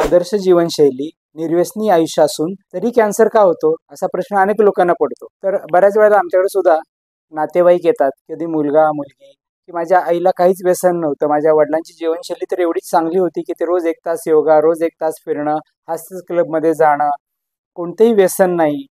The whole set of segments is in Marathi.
आदर्श जीवनशैली, निर्व्यसनी आयुष्य असून तरी कॅन्सर का होतो असा प्रश्न अनेक लोकांना पडतो. तर बऱ्याच वेळेला आमच्याकडे सुद्धा नातेवाईक येतात, कधी मुलगा मुलगी, की माझ्या आईला काहीच व्यसन नव्हतं, माझ्या वडिलांची जीवनशैली तर एवढीच चांगली होती की ते रोज 1 तास योगा, रोज 1 तास फिरणं, हास्य क्लबमध्ये जाणं, कोणतेही व्यसन नाही,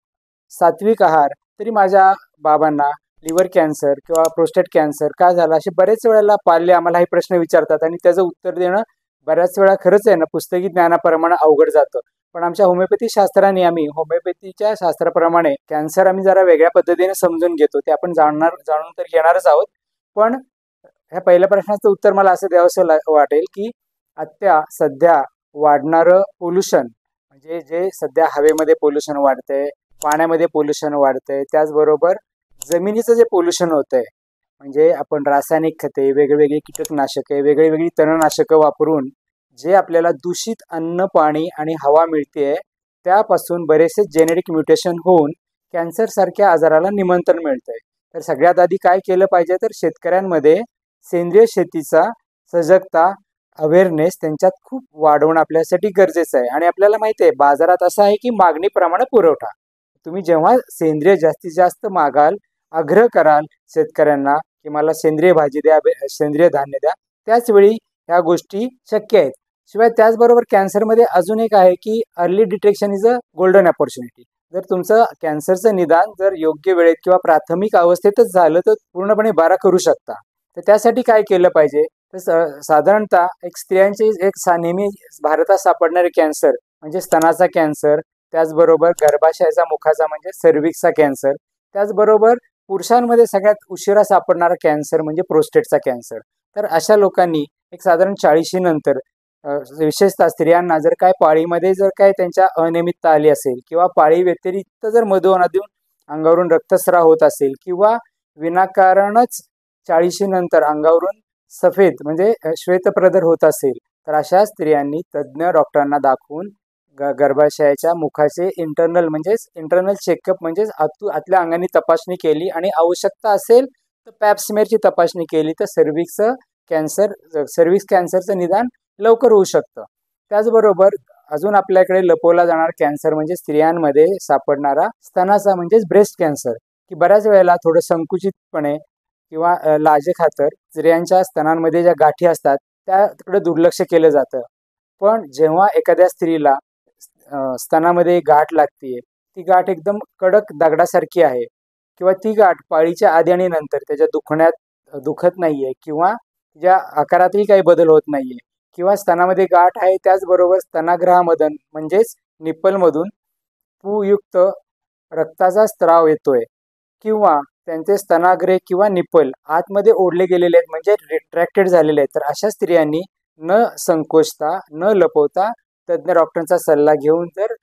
सात्विक आहार, तरी माझ्या बाबांना लिव्हर कॅन्सर किंवा प्रोस्टेट कॅन्सर का झाला, असे बरेच वेळेला पाल्य आम्हाला हे प्रश्न विचारतात आणि त्याचं उत्तर देणं बऱ्याच वेळा खरंच आहे ना, पुस्तकी ज्ञानाप्रमाणे अवघड जातं. पण आमच्या होमिओपॅथी शास्त्राने आम्ही होमिओपॅथीच्या शास्त्राप्रमाणे कॅन्सर आम्ही जरा वेगळ्या पद्धतीने समजून घेतो. ते आपण जाणून तर घेणारच आहोत. पण ह्या पहिल्या प्रश्नाचं उत्तर मला असं द्यावंसं वाटेल, की सध्या वाढणारं पोल्युशन, म्हणजे जे सध्या हवेमध्ये पोल्युशन वाढतंय, पाण्यामध्ये पोल्युशन वाढतंय, त्याचबरोबर जमिनीचं जे पोल्युशन होतंय, म्हणजे आपण रासायनिक खते, वेगवेगळी कीटकनाशके, वेगळी तणनाशकं वापरून जे आपल्याला दूषित अन्न, पाणी आणि हवा मिळते, त्यापासून बरेचसे जेनेटिक म्युटेशन होऊन कॅन्सर सारख्या आजाराला निमंत्रण मिळतंय. तर सगळ्यात आधी काय केलं पाहिजे, तर शेतकऱ्यांमध्ये सेंद्रिय शेतीचा सजगता, अवेअरनेस त्यांच्यात खूप वाढवणं आपल्यासाठी गरजेचं आहे. आणि आपल्याला माहिती आहे बाजारात असं आहे की मागणीप्रमाणे पुरवठा. तुम्ही जेव्हा सेंद्रिय जास्तीत जास्त मागाल, आग्रह कराल शेतकऱ्यांना की मला सेंद्रिय भाजी द्या, सेंद्रिय धान्य द्या, त्याचवेळी ह्या गोष्टी शक्य आहेत. शिवाय त्याचबरोबर कॅन्सरमध्ये अजून एक आहे की early detection is a golden opportunity. जर तुमचं कॅन्सरचं निदान जर योग्य वेळेत किंवा प्राथमिक अवस्थेतच झालं तर पूर्णपणे बरा करू शकता. तर त्यासाठी काय केलं पाहिजे, तर साधारणतः एक स्त्रियांची नेहमी भारतात सापडणारे कॅन्सर म्हणजे स्तनाचा कॅन्सर, त्याचबरोबर गर्भाशयाचा मुखाचा म्हणजे सर्व्हिक्सचा कॅन्सर, त्याचबरोबर पुरुषांमध्ये सगळ्यात उशिरा सापडणारा कॅन्सर म्हणजे प्रोस्टेटचा कॅन्सर. तर अशा लोकांनी एक साधारण 40 नंतर, विशेषतः स्त्रियांना जर काय पाळीमध्ये जर काय त्यांच्या अनियमितता आली असेल किंवा पाळी व्यतिरिक्त जर मधून अंगावरून रक्तस्राव होत असेल किंवा विनाकारणच 40 नंतर अंगावरून सफेद म्हणजे श्वेतप्रदर होत असेल, तर अशा स्त्रियांनी तज्ज्ञ डॉक्टरांना दाखवून गर्भाशयाच्या मुखाचे इंटरनल चेकअप म्हणजेच आतल्या अंगाने तपासणी केली आणि आवश्यकता असेल तर पॅप्समेअरची तपासणी केली तर सर्व्हिक्स कॅन्सरचं निदान लवकर होऊ शकतं. त्याचबरोबर अजून आपल्याकडे लपवला जाणारा कॅन्सर म्हणजे स्त्रियांमध्ये सापडणारा स्तनाचा म्हणजेच ब्रेस्ट कॅन्सर, की बऱ्याच वेळेला थोडं संकुचितपणे किंवा लाजेखातर स्त्रियांच्या स्तनांमध्ये ज्या गाठी असतात त्याकडे दुर्लक्ष केलं जातं. पण जेव्हा एखाद्या स्त्रीला स्तनामध्ये गाठ लागतीये, ती गाठ एकदम कडक दगडासारखी आहे किंवा ती गाठ पाळीच्या आधी आणि नंतर त्याच्या दुखत नाहीये किंवा ज्या आकारातही काही बदल होत नाहीये किंवा स्तनामध्ये गाठ आहे, त्याचबरोबर स्तनाग्रहामधून म्हणजेच निप्पलमधून पूयुक्त रक्ताचा स्त्राव येतोय किंवा त्यांचे स्तनाग्रे किंवा निप्पल आतमध्ये ओढले गेलेले आहेत म्हणजे रिट्रॅक्टेड झालेले आहेत, तर अशा स्त्रियांनी न संकोचता न लपवता तज्ज्ञ डॉक्टरांचा सल्ला घेऊन जर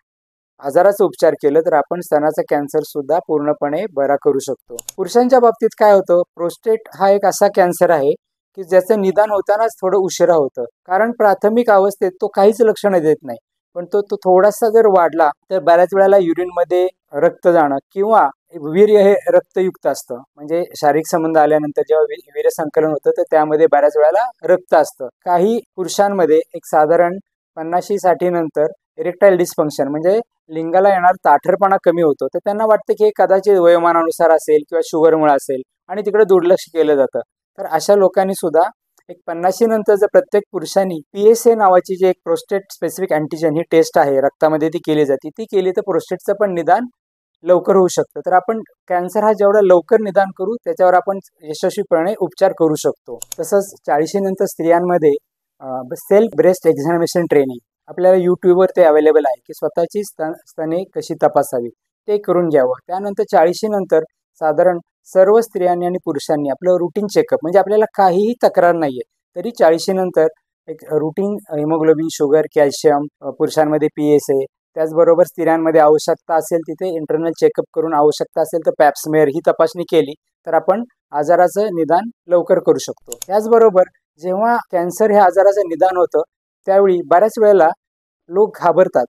आजाराचा उपचार केलं तर आपण स्तनाचा कॅन्सर सुद्धा पूर्णपणे बरा करू शकतो. पुरुषांच्या बाबतीत काय होतं, प्रोस्टेट हा एक असा कॅन्सर आहे की ज्याचं निदान होतानाच थोडं उशिरा होतं, कारण प्राथमिक अवस्थेत तो काहीच लक्षणं देत नाही. पण तो थोडासा जर वाढला तर बऱ्याच वेळेला युरिनमध्ये रक्त जाणं किंवा वीर्य हे रक्तयुक्त असतं, म्हणजे शारीरिक संबंध आल्यानंतर जेव्हा वीर्य संकलन होतं तर त्यामध्ये बऱ्याच वेळेला रक्त असतं. काही पुरुषांमध्ये एक साधारण 50-60 नंतर इरेक्टाईल डिस्फंक्शन म्हणजे लिंगाला येणार ताठरपणा कमी होतो, तर त्यांना वाटतं की हे कदाचित वयोमानानुसार असेल किंवा शुगरमुळे असेल आणि तिकडे दुर्लक्ष केलं जातं. तर अशा लोकांनी सुद्धा एक 50 नंतर जर प्रत्येक पुरुषांनी PSA नावाची जी एक प्रोस्टेट स्पेसिफिक अँटीजन ही टेस्ट आहे रक्तामध्ये ती केली जाते, ती केली तर प्रोस्टेटचं पण निदान लवकर होऊ शकतं. तर आपण कॅन्सर हा जेवढा लवकर निदान करू त्याच्यावर आपण यशस्वीपणे उपचार करू शकतो. तसंच 40 नंतर स्त्रियांमध्ये सेल्फ ब्रेस्ट एक्झामिनेशन ट्रेनिंग आपल्याला यूट्यूबवर ते अवेलेबल आहे की स्वतःची स्तने कशी तपासावी ते करून घ्यावं. त्यानंतर 40 नंतर साधारण सर्व स्त्रियांनी आणि पुरुषांनी आपलं रुटीन चेकअप म्हणजे आपल्याला काहीही तक्रार नाहीये तरी 40 नंतर एक रुटीन हिमोग्लोबिन, शुगर, कॅल्शियम, पुरुषांमध्ये PSA, त्याचबरोबर स्त्रियांमध्ये आवश्यकता असेल तिथे इंटरनल चेकअप करून आवश्यकता असेल तर पॅप्समेअर ही तपासणी केली तर आपण आजाराचं निदान लवकर करू शकतो. त्याचबरोबर जेव्हा कॅन्सर ह्या आजाराचं निदान होतं त्यावेळी बऱ्याच वेळेला लोक घाबरतात.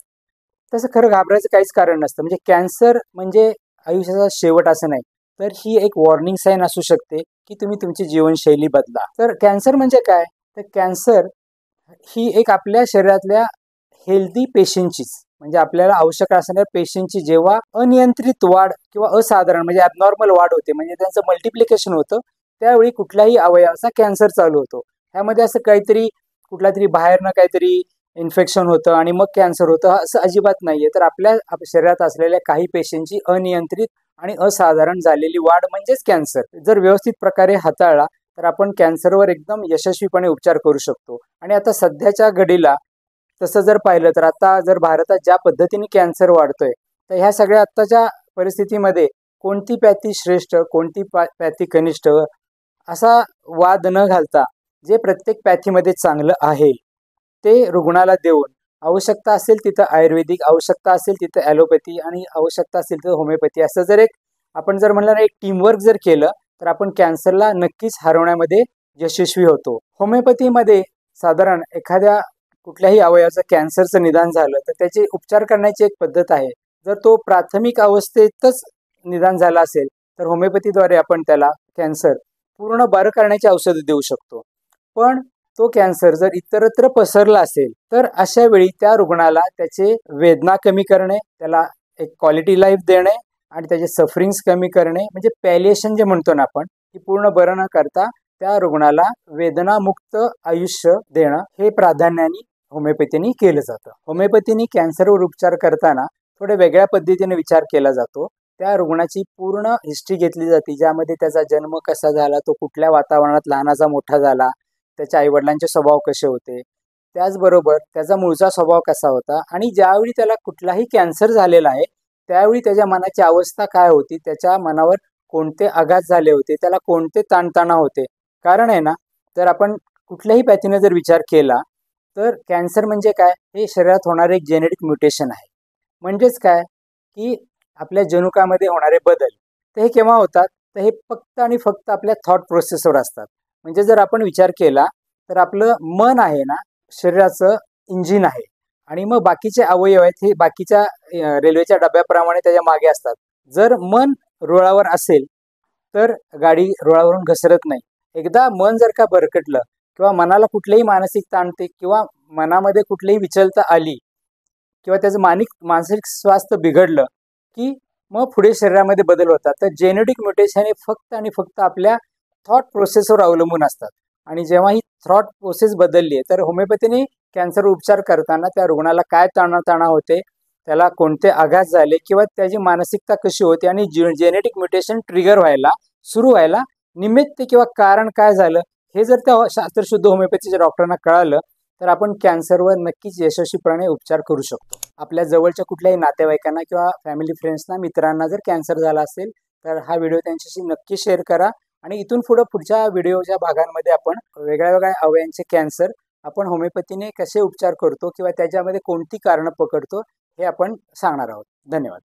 तसं खरं घाबरायचं काहीच कारण नसतं. म्हणजे कॅन्सर म्हणजे आयुष्याचा शेवट असं नाही, तर ही एक वॉर्निंग साईन असू शकते की तुम्ही तुमची जीवनशैली बदला. तर कॅन्सर म्हणजे काय, तर कॅन्सर ही एक आपल्या शरीरातल्या हेल्दी पेशींचीच, म्हणजे आपल्याला आवश्यक असणाऱ्या पेशींची जेव्हा अनियंत्रित वाढ किंवा असाधारण म्हणजे ॲबनॉर्मल वाढ होते, म्हणजे त्यांचं मल्टिप्लिकेशन होतं, त्यावेळी कुठल्याही अवयवाचा कॅन्सर चालू होतो. ह्यामध्ये असं काहीतरी कुठला तरी बाहेरनं काहीतरी इन्फेक्शन होतं आणि मग कॅन्सर होतं असं अजिबात नाहीये. तर आपल्या शरीरात असलेल्या काही पेशींची अनियंत्रित आणि असाधारण झालेली वाढ म्हणजेच कॅन्सर. जर व्यवस्थित प्रकारे हाताळला तर आपण कॅन्सरवर एकदम यशस्वीपणे उपचार करू शकतो. आणि आता सध्याच्या घडीला तसं जर पाहिलं तर आता जर भारतात ज्या पद्धतीने कॅन्सर वाढतोय, तर ह्या सगळ्या आत्ताच्या परिस्थितीमध्ये कोणती पॅथी श्रेष्ठ, कोणती पॅथी कनिष्ठ असा वाद न घालता जे प्रत्येक पॅथीमध्ये चांगलं आहे ते रुग्णाला देऊन, आवश्यकता असेल तिथं आयुर्वेदिक, आवश्यकता असेल तिथं ॲलोपॅथी आणि आवश्यकता असेल तिथं होमिओपॅथी, असं जर एक आपण जर म्हणलं ना एक टीमवर्क जर केलं तर आपण कॅन्सरला नक्कीच हरवण्यामध्ये यशस्वी होतो. होमिओपॅथीमध्ये साधारण एखाद्या कुठल्याही अवयवाचं कॅन्सरचं निदान झालं तर त्याचे उपचार करण्याची एक पद्धत आहे. जर तो प्राथमिक अवस्थेतच निदान झाला असेल तर होमिओपॅथीद्वारे आपण त्याला कॅन्सर पूर्ण बरं करण्याची औषधं देऊ शकतो. पण तो कॅन्सर जर इतरत्र पसरला असेल तर अशा वेळी त्या रुग्णाला त्याचे वेदना कमी करणे, त्याला एक क्वालिटी लाईफ देणे आणि त्याचे सफरिंग्स कमी करणे, म्हणजे पॅलिएशन जे म्हणतो ना आपण, की पूर्ण बरं न करता त्या रुग्णाला वेदनामुक्त आयुष्य देणं हे प्राधान्याने होमिओपॅथीने केलं जातं. होमिओपॅथीने कॅन्सरवर उपचार करताना थोड्या वेगळ्या पद्धतीने विचार केला जातो. त्या रुग्णाची पूर्ण हिस्ट्री घेतली जाते, ज्यामध्ये त्याचा जन्म कसा झाला, तो कुठल्या वातावरणात लहानाचा मोठा झाला, त्याच्या आईवडिलांचे स्वभाव कसे होते, त्याचबरोबर त्याचा मूळचा स्वभाव कसा होता आणि ज्यावेळी त्याला कुठलाही कॅन्सर झालेला आहे त्यावेळी त्याच्या मनाची अवस्था काय होती, त्याच्या मनावर कोणते आघात झाले होते, त्याला कोणते ताणतणाव होते. कारण आहे ना, जर आपण कुठल्याही पॅथीने जर विचार केला तर कॅन्सर म्हणजे काय, हे शरीरात होणारे एक जेनेटिक म्युटेशन आहे. म्हणजेच काय, की आपल्या जनुकामध्ये होणारे बदल. तर हे केव्हा होतात, तर हे फक्त आणि फक्त आपल्या थॉट प्रोसेसवर असतात. म्हणजे जर आपण विचार केला तर आपलं मन आहे ना, शरीराचं इंजिन आहे आणि मग बाकीचे अवयव आहेत हे बाकीच्या रेल्वेच्या डब्याप्रमाणे त्याच्या मागे असतात. जर मन रुळावर असेल तर गाडी रुळावरून घसरत नाही. एकदा मन जर का भरकटलं किंवा मनाला कुठलेही मानसिक ताणते किंवा मनामध्ये कुठलीही विचलता आली किंवा त्याचं मानसिक स्वास्थ्य बिघडलं की मग पुढे शरीरामध्ये बदल होतात. तर जेनेटिक म्युटेशन हे फक्त आणि फक्त आपल्या थॉट प्रोसेसवर अवलंबून असतात. आणि जेव्हा ही थॉट प्रोसेस बदलली आहे तर होमिओपॅथीने कॅन्सर उपचार करताना त्या रुग्णाला काय ताणाताणा होते, त्याला कोणते आघात झाले किंवा त्याची मानसिकता कशी होती आणि जेनेटिक म्युटेशन ट्रिगर व्हायला सुरू व्हायला निमित्त किंवा कारण काय झालं हे जर त्या शास्त्रशुद्ध होमिओपॅथीच्या डॉक्टरांना कळालं तर आपण कॅन्सरवर नक्कीच यशस्वीपणे उपचार करू शकतो. आपल्या जवळच्या कुठल्याही नातेवाईकांना किंवा फॅमिली फ्रेंड्सना, मित्रांना जर कॅन्सर झाला असेल तर हा व्हिडिओ त्यांच्याशी नक्की शेअर करा. आणि इथून पुढच्या व्हिडिओच्या भागांमध्ये आपण वेगळ्या वेगळ्या अवयवांचे कॅन्सर आपण होमिओपॅथीने कसे उपचार करतो किंवा त्याच्यामध्ये कोणती कारणं पकडतो हे आपण सांगणार आहोत. धन्यवाद.